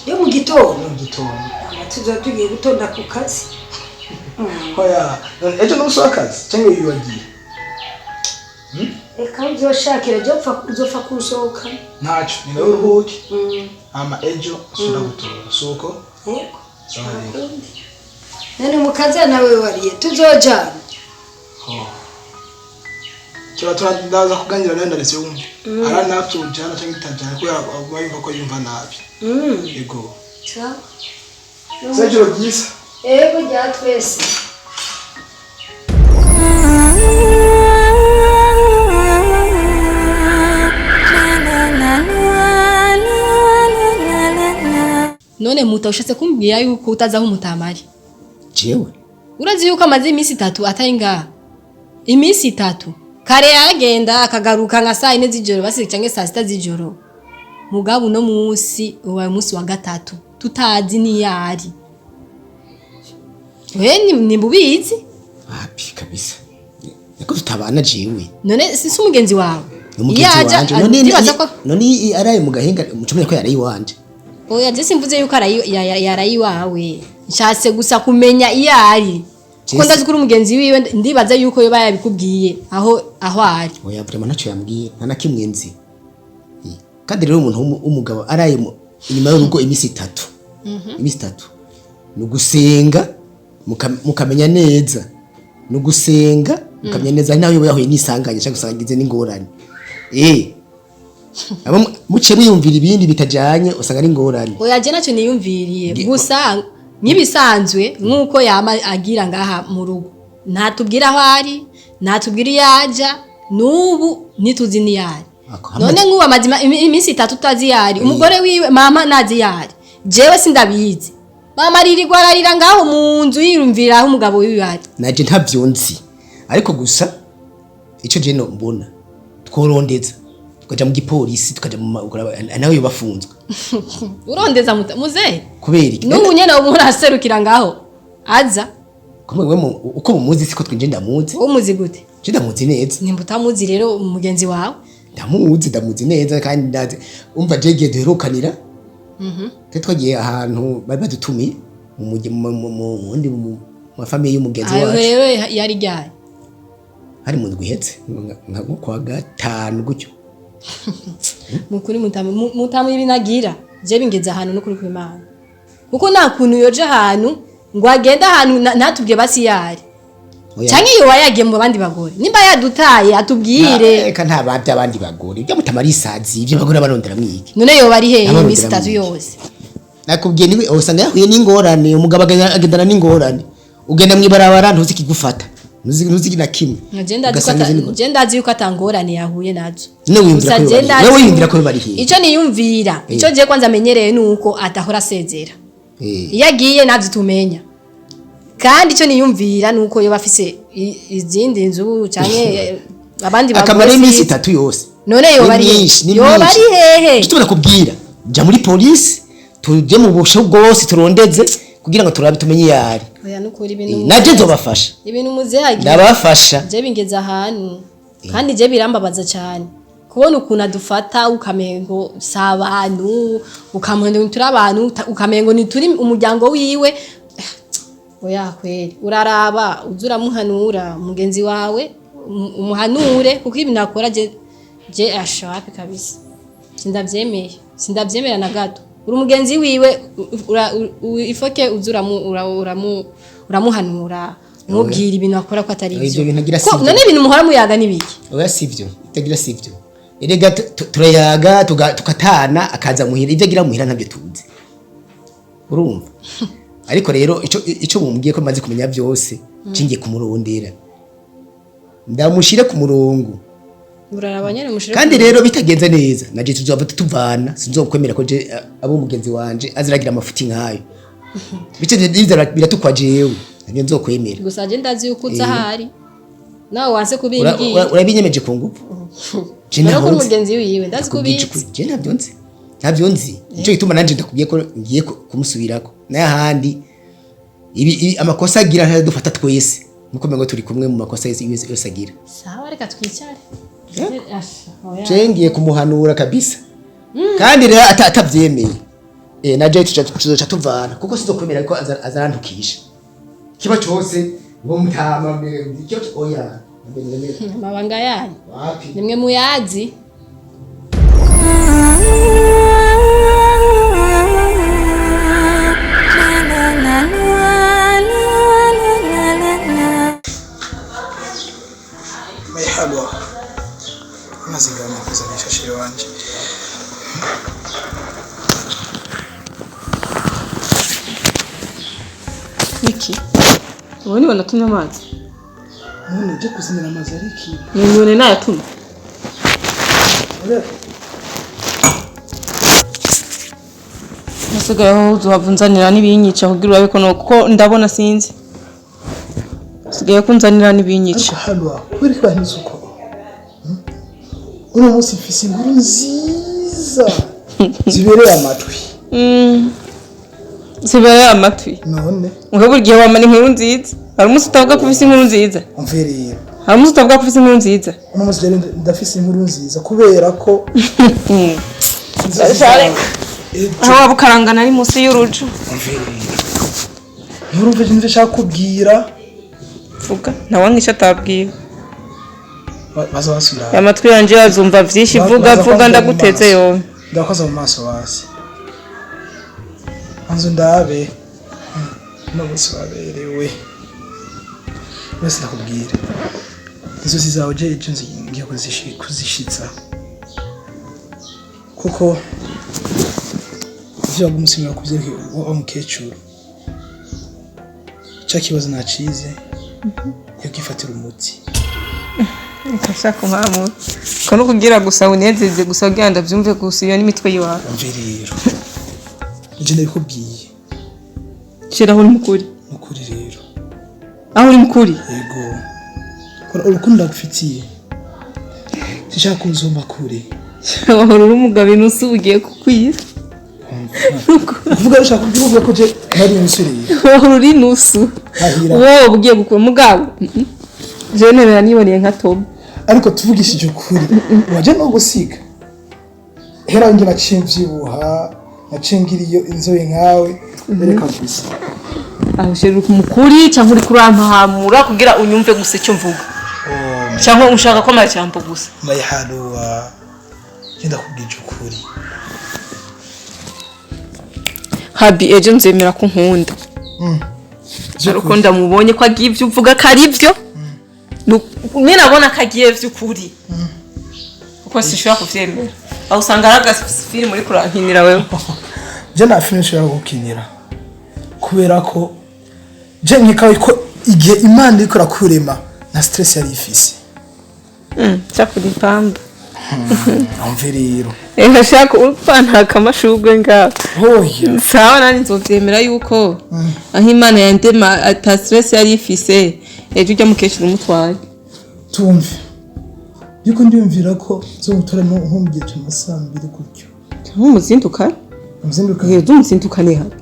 2 yo mu gitondo tuza tugiye gutonda ku kazi hoya ejo n'umunsi w'akazi cyangwa wibagiye reka uzoshakira uzopfa kusohoka ntacyo ni nawe uruhuke ama ejo usubira gutora soko yego none mu kazi nawe wariye tuzojana turaza kuganira nawe ndaretse wumva ara natujana cyangwa itajana ko yumva ko yumva nabi yego Sejo byiza ego rya twese none muta ushatse kumbwira yuko utazaho umutamari jewe urazi yuko amaze iminsi 3 atayinga iminsi 3 kare yagenda akagaruka nka saa 4 z'ijoro basi cyangwa saa 6 z'ijoro mugabo no munsi uwa munsi wa gatatu tutazi ni yari we ni bubizi hapi kabisa niko tutabana jewe none si umugenzi wawe yaja none araye mu gahinga mucumye ko yarayi wanje oya je simvuze yuko yarayi wawe nshatse gusa kumenya iyari ko ndazi kuri umugenzi wiwe ndibaza yuko yo bayabikubwiye aho ari oya vraiment naco yambwiye nta nakimwenzi kandi rero umuntu umugabo araye inyuma y'urugo imisi 3 imisi 3 nugusenga mukamenya neza nugusenga mukamenya neza nawe yahuye nisanganye cyangwa gusangize n'ingorane aba muce mwiyumvira ibindi bitajanye usanga ari ngorane oya je naco niyumviriye gusa nyibisanzwe nkuko yama agira ngaha mu rugo ntatubwira aho ari ntatubwira yaja nubu nituzi ni yari none nkuba amazima iminsi 3 utazi yari umugore wiwe mama nazi yari jewe sindabizi mama ririrwa ararira ngaho mu nzu yirumvira aho umugabo wiwe yari naje ntavyonzi ariko gusa ico je no mbona tworondeza tukaja mu gipolisi tukaja mu nawe yobafunzwe urondeza muze kubera iki n'ubu nyene umuntu aserukira ngaho aza kumwe uko mumuzi siko twinje ndamuzi umuzi gute je ndamuzi neza nimba utamuzi rero umugenzi wawe ndamuzi neza kandi ndazi umva jege duherukanira twagiye ahantu bari badutumiye mu wundi mu famille y'umugenzi wacu ayo rero yari ryari hari mu ndwihetse nka kwa gatanu gutyo mukuri mutamu ibinagira je bingeze ahantu no kuri kw'Imana kuko nta kuntu yoje ahantu ngo agenda ahantu natubwiye basi yari cyangwa iyo wayagiye mu bandi bagore nimba yadutaye atubwire reka nta bandi abandi bagore ibyo mutamari isazi ibyo bagore barondera mwiki none yo bari hehe imisi 3 yose nakubwiye niwe usanga yahuye n'ingorane umugabo agendana n'ingorane ugenda mwibarabara ntuzi kigufata ntuzi na kimwe agenda azi yuko atangorane yahuye nazo wewe wiyumvira ko bari hehe ico niyumvira ico je kwanza amenyereye nuko atahora asezera yagiye navyo tumenya kandi ico niyumvira nuko yo bafise izindi nzu canke abandi bagore akamara imisi 3 yose none yo bari hehe tubona kubwira ja muri police tuje mu busho bwose turondeze kugira ngo turabe tumenye yari oya nukuri ibintu naje nzobafasha ibintu muzehagiye ndabafasha je bingeze ahantu kandi je birambabaza cyane kubona ukuntu adufata ukamengo sabantu ukamengo turi abantu ukamengo ni turi umuryango wiwe oya kweli uraraba uzura muhanura mugenzi wawe umuhanure kuko ibintu akora je ashape kabisa sindavyemera na gato uri mugenzi wiwe ifoke uzura uramuhanura mubwira ibintu akora ko atari ibyo none ibintu muhora muyaga nibiki oya sivyo itagira sivyo erega turayaga tukatana akaza muhira ibyo agira muhira ntabyo tuzi urumva ariko rero ico mumbwiye ko maze kumenya byose cingiye kumurondera ndamushire ku murongo urarabanyene mushire kandi rero bitagenze neza naje tuzova tutuvana sinzokwemera ko je abo mugenzi wanje aziragira amafuti nkayo bice biratukwa jewe nabyo nzokwemera gusa je ndazi yuko uzahari nawe wanse kubimbwiye urabinyemeje ku ngufu je naho mugenzi wiwe ndazi kubitse je ntabyo nzi ico gituma nanje ndakubwiye ko ngiye kumusubirako n'ahandi ibi amakosa agira ntadufata twese nuko mengo turi kumwe mu makosa yose agira sawa reka twicare cengiye kumuhanura kabisa kandi rero atavyemeye na je tuzoca tuvana kuko sizokwemera ko azarantukisha kiba cyose ngo mutama mbere cyo oya amabanga yanyu nimwe muyazi. Mayhalwa mazigama kuzanisha shire wanje Niki woni wanatumya amazi none je kuzinira amazi ariki none nayatumye nasigaye aho uzohavunzanira n'ibinyica kugira urabe ko nuko ndabona sinzi sigaye kunzanira n'ibinyica halwa kuri kwa nisuko uno musi mfise inkuru nziza zibereye amatwi zibereye amatwi none ngo burgiye wamana inkuru nziza hari umunsi utavuga ko ufise inkuru nziza umvereye hari umunsi utavuga ko ufise inkuru nziza uno musi rero ndafise inkuru nziza kubera ko aho wabukarangana ari munsi y'urujo nturumve nje nshaka kubwira vuga ntawangisha atabwiye baza basubira amatwi yanje yazumva vyinshi vuga ndaguteze yo ndakoza mu maso wasi anzo ndabe no bose baberewe bose nakubwira izo zizawe je icinzi ngiye kuzishitsa kuko ivyo bamusimira kuvyereke wa mukecuru cha kibazo nacize yo gifatira umuti nkashaka nkamu kono kugira gusa unezeze gusa genda byumve gusa iyo n'imitwe yiwawe mviriro nje ndabikubwiye shira aho mukuri rero aho uri mukuri yego kora urukundo ndagufitiye sishaka kunzomba kure wahora uri umugabo inusu ugiye kukwira kuvuga ushaka kuvuga ko je nari umusuriye wahora uri inusu wowe ugiye gukura mugabo je nemera niboneye nka Tom ariko tuvugishije ukuri waje no gusiga hera nge nacimvyibuha nacengiriyo inzobe nkawe bereka gusa aho shira kumukuri cyangwa uri kurampahamura kugira unyumve gusa icyo mvuga cyangwa ushaka ko macyambo gusa mayiharuwa genda kubwije ukuri habi ejo nzemera ko nkunda ariko ndamubonye ko agiye ivyo uvuga ko ari byo mwe nabona ko agiye vy'ukuri kuko sishobora kuvyemera aho usanga aragase film muri kurankinira wewe je na film nshobora gukinira kubera ko je nkikawe ko igihe Imana ikora kurema na stress yari ifise cyakuri pamba amviriro ndashaka upfana kamashugwe ngaho hoya sawa nani nzovyemera yuko aho Imana yandema ata stress yari ifise ejo ujya mukecuru umutwaye tumve yuko ndiyumvira ko zo gutora no nkumbiye tumasambire gutyo nk'umuzinduka umuzinduka umuzinduka ne habi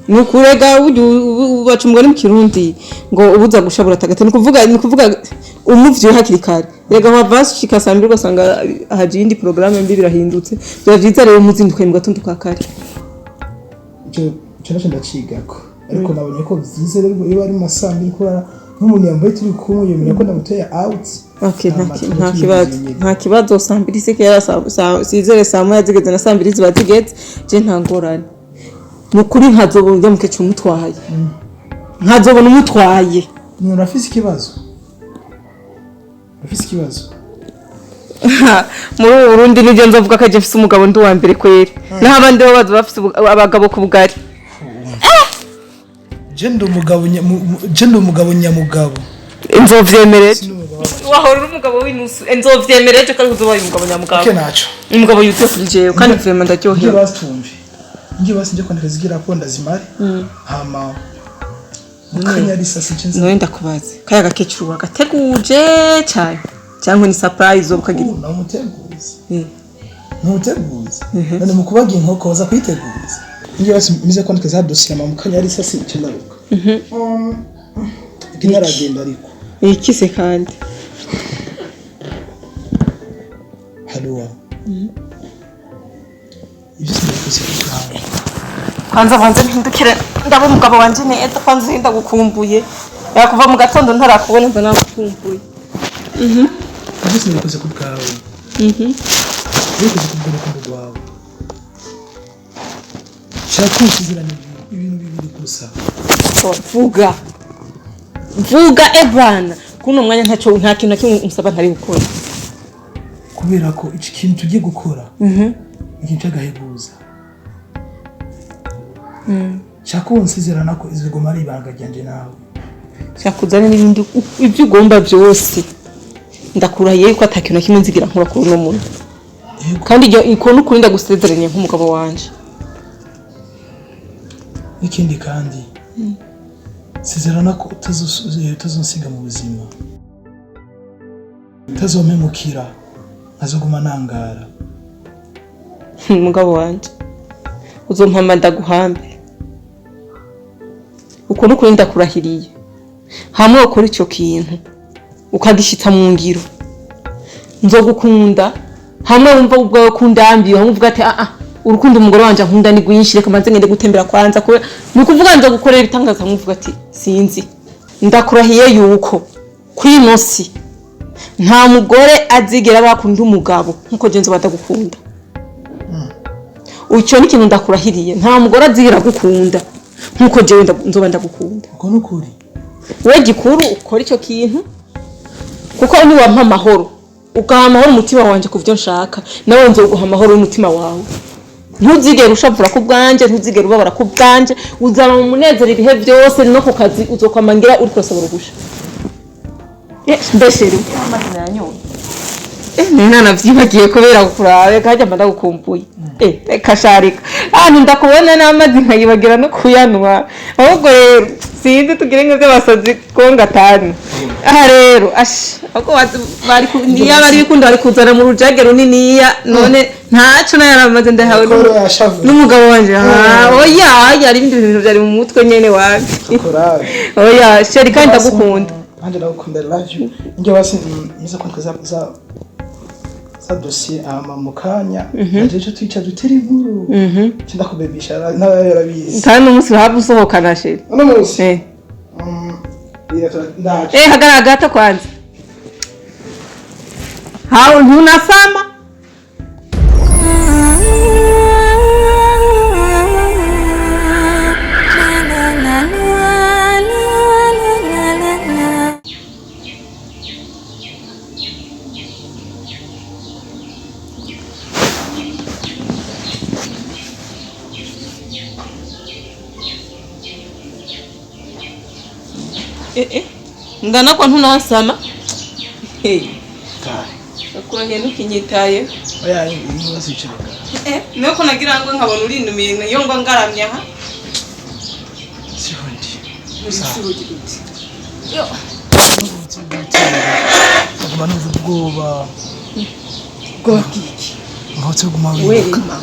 nukurega ubaca umugani mu Kirundi ngo ubuza gushabura tagate ni kuvuga umuvyo hakiri kare rega wavasi shikasambira ugasanga haje indi programme mbi birahindutse bya vyiza rero umuzinduka mu gatondo ka kare cyo ndacigako ariko nabonye ko vyiza rero iyo bari masambire ko nk'umuntu yambaye turi kumwe yemera ko ndamuteye out okay nta kibazo sambiri se kera sizere samu yazigeze na sambiri zibatigeze je ntangorane nukuri nkazobonja mukecuru umutwaye nkazobona umutwaye urafise ikibazo muri Burundi nivyo nzovuga ko je mfise umugabo ndi wa mbere kweri naho abandi bo bafise abagabo ku bugari je ndi umugabo nyamugabo nzovyemereje wahora uri umugabo w'inusu nzovyemereje kandi uzobaye umugabo nyamugabo okay naco umugabo yutuye kuri jewe kandi vraiment ndaryohera ngiye basi nje kwandika zigira ko ndazimari hama mukanyari sasa cenza no ndakubaze kaya gakecuru wagateguje cyane cyangwa ni surprise ubukagira ntuteguze none mukubaga inkoko baza kwiteguza ngiye basi mize kwandika za dossier mama mukanyari sasa cendaruka ginaragenda ariko ikise kandi halwa ibyo sinakose kugaho kwanza banze mpindukire ndaba umugabo wanje neza kwanza ndagukumbuye yakuva mu gatondo ntarakubona mba nagukumbuye Mbese nikoze ku bwawe. Nikoze ku bw'urukundo rwawe. Shaka kwishyizirana ibintu bibiri gusa. Vuga Evan kuno mwanya nta kintu na kimwe umusaba ntari gukora. Kubera ko iki kintu tugiye gukora. Iki cyagahebuza. Shaka unsezerana ko izigoma ari ibanga ryanje nawe. Cyakuzana n'ibindi ibyo ugomba byose. Ndakurahiye yuko atakintu kimwe nzigira nkura kuri no muntu. Kandi iko nukurinda gusezeranya nk'umugabo wanje. Ikindi kandi sezerana ko utazosiga mu buzima. Utazompemukira azoguma nangara. Umugabo wanje uzompama ndaguhambe. Uko nukurinda kurahiriye. Hamwe ukora icyo kintu ukagishitsa mu ngiro nzogukunda hamwe wumva ubwo kundambiye hamwe uvuga ati urukundo umugore wanje nkunda ni gwinshi reka manze ngende gutembera kwanza ko nukuvuga nzo gukorera ibitangaza nkuvuga ati sinzi ndakurahiye yuko kwinosi nta mugore azigera bakunda umugabo nkuko je nzo badagukunda ucyo ni kintu ndakurahiriye nta mugore azigera gukunda nkuko je nzo ndagukunda uko nukuri we gikuru ukora icyo kintu kuko ni wampa amahoro ugaha amahoro umutima wanje kuvyo nshaka nawe nzoguha amahoro y'umutima wawe ntuzigera ushavura ku bwanje ntuzigera ubabara ku bwanje uzaba mu munezero ibihe byose no ku kazi uzokwamangira uri kurasaba urugusha mbeshere amazina yanyoye nina navyibagiye kubera kurawe kajya manda gukumbuye reka sharika ndakubona n'amazi nkayibagira no kuyanwa ahubwo rero sinzi tugire nk'ibyo basazi konga tani rero ahubwo bari niya bari bikunda bari kuzana mu rujage runiniya none ntaco na yaramaze ndahawe n'umugabo wanje oya yari ibindi bintu byari mu mutwe nyene wawe oya sheri kandi ndagukunda anje ndagukunda love you nje basi niza ko twaza sa dossier mu kanya ajeje twica dutera inkuru cyenda kubebisha n'abarabizi kandi umunsi haba usohokana sheri uno munsi hagaragata kwanza hao ntunasama ngana kwa ntunasama akurahiye nukinyitaye oya ni wasicireka nuko nagira ngo nkabona uri inumire yo ngo ngaramye aha sihondi usirugi gute yo aguma numva ubwoba bw'iki nkotse guma werema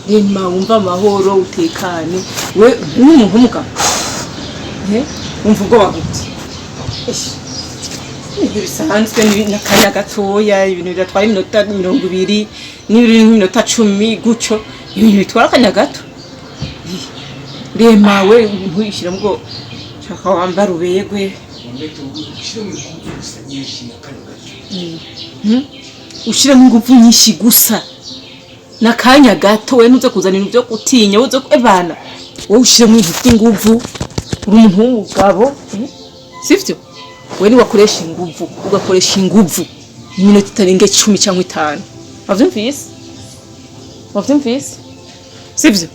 rema wumva amahoro utekane we n'umuntu umugabo wumva ubwoba gute ibintu bisanzwe n'akanya gatoya ibintu bidatwara iminota 20 n'ibintu n'iminota 10 guco ibintu bitwara akanya gato rema we ntuyishira mubwo shaka wambara ubegwe ushiremo ingufu nyinshi gusa n'akanya gato we ntuze kuzana ibintu byo gutinya uze ebana wowe ushiremo ingufu uri umuntu w'umugabo sivyo we ni wakoresha inguvu ugakoresha inguvu iminota itarenga 10 cyangwa 5 wavyumvise sivyo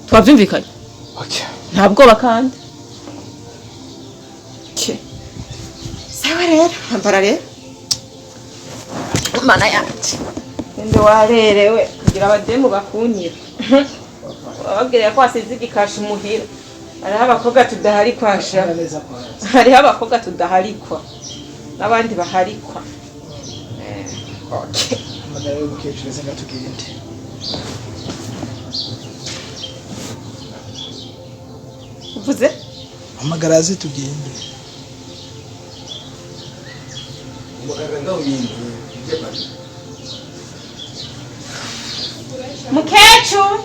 twavyumvikanye okay ntabwo bakandi sawa rero ambara rero mana yanje ende warerewe kugira abademu bakunyira bababwira ko asize igikashi muhira hariho abakobwa tudahari kwasha hariho abakobwa tudaharikwa n'abandi baharikwa okay madare y'umukecuru zenga tugende uvuze amagarazi tugende mukecuru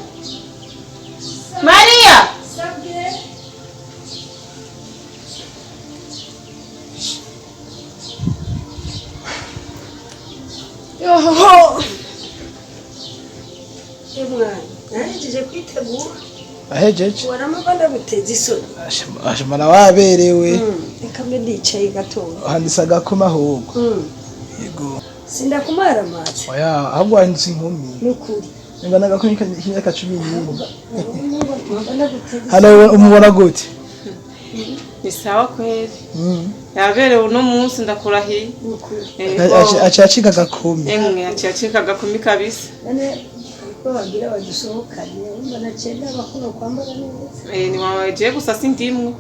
kwitegura ahejeje waramabanda guteza isoni ashimana waberewe reka mbe ndicaye gatoya handitse agakoma ahubwo yego sindakumara amazi oya ahubwo wanditse inkumi n'ukuri ngana agakoma k'imyaka 17 Wabanda guteza hano umubona gute ni sawa kweli yaberewe uno munsi ndakurahiye acacika agakumi emwe acacika agakumi kabisa none ko bagira badusohokanye mbona cyenda bakuno kwambara neza ni waje gusa sindimwe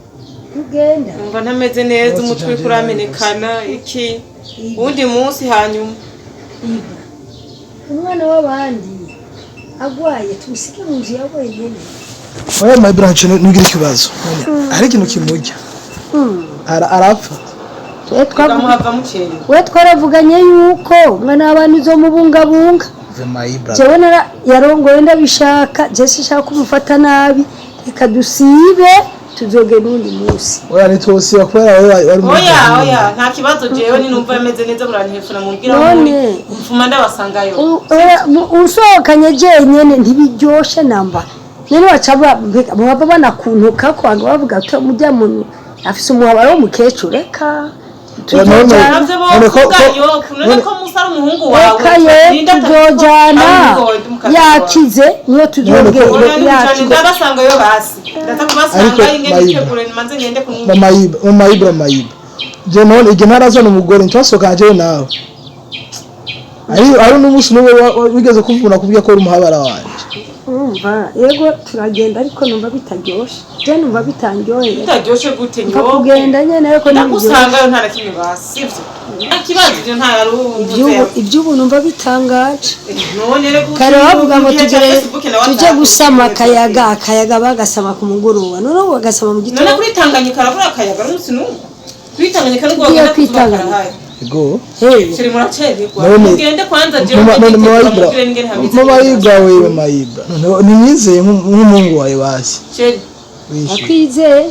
ugenda umva ntameze neza umutwe kuramenekana iki undi munsi hanyuma umwana w'abandi agwaye tumusike mu nzu yawe nyene oya my branch nugira ikibazo hari ikintu kimurya arapfa we twaravuganye yuko umwana w'abandi uzomubungabunga jewe yarongoye ndabishaka je sishaka kumufata nabi reka dusibe tuzoge n'undi munsi oya nitosiba kubera wari oya nta kibazo jewe ni numva ameze neza burantefuna mumbwira muri mfuma ndabasangayo usohokanye jenyene ntibiryoshe namba nene bacaba baba banakuntuka ko anga bavuga ko mujya muntu afise umuhabara w'umukecuru reka tujojana yakize niyo tujogera yakize ndabasangayo basi ndatakubasanga ingene manze ngende kumwe mayiba je none ige narazana umugore ntwasoka je nawe ari n'umunsi n'uwe wigeze kuvuna kubwiye ko uri umuhabara wanje umva yego turagenda ariko numva bitaryoshe je numva bitandyoheye bitaryoshe gute nyo kugenda nyene ariko ndagusangayo nta nakimwe basi sivyo kibazo je nta yaruvuze iby'ubu numva bitangaje none rero kare bavuga ngo tuje gusama akayaga bagasama ku mugoroba none ubu bagasama mu gitondo none kwitanganyika arabura akayaga n'umunsi n'umwe kwitanganyika n'ubwo bagenda kwitanganyika ego shiri muracererwa mugende kwanza je mugire ngene hameze mayiba wewe mayiba ni mwize nk'umungu wawe basi shiri akwizeye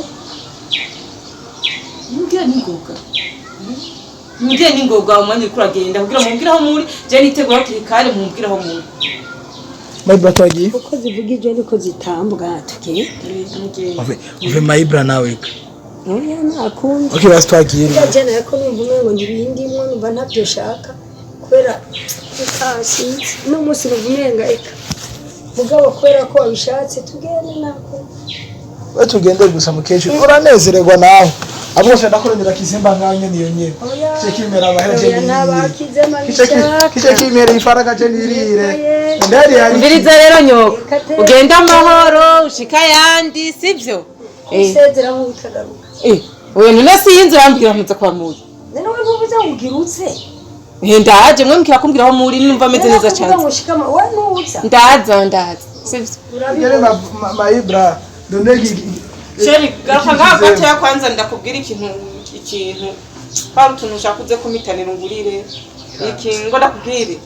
mugire ningoga umwanya uriko uragenda kugira mubwire aho muri je nitegura kirikare mubwire aho muri mayiba twagiye uko zivugije niko zitambwa tugiye uve mayiba nawe oya nakundi okay basi twagiye jana yako numva ngo ndibindimwe numva ntabyo shaka kwera ukasi no musi ruvumenga eka mugabo kwera ko wabishatse tugende nako we tugende gusa mukecuru uranezererwa nawe abose ndakorondera kizimba nkanye niyo nyene kimera abahereje kimera ifaranga je nirire ndari hari mbiriza rero nyoko ugenda amahoro ushika yandi sivyo isezera mu bitagaruka oya none sinzi urambwira muza kwa muri none we vuze ugirutse ndaje mwe mukira kumbwira aho muri numva ameze neza cyane ndaza sivyo yere maibra donegi sheri garuka gato ya kwanza ndakubwira ikintu hari utuntu ushaka uze kumitanira ngurire iki ngo ndakubwire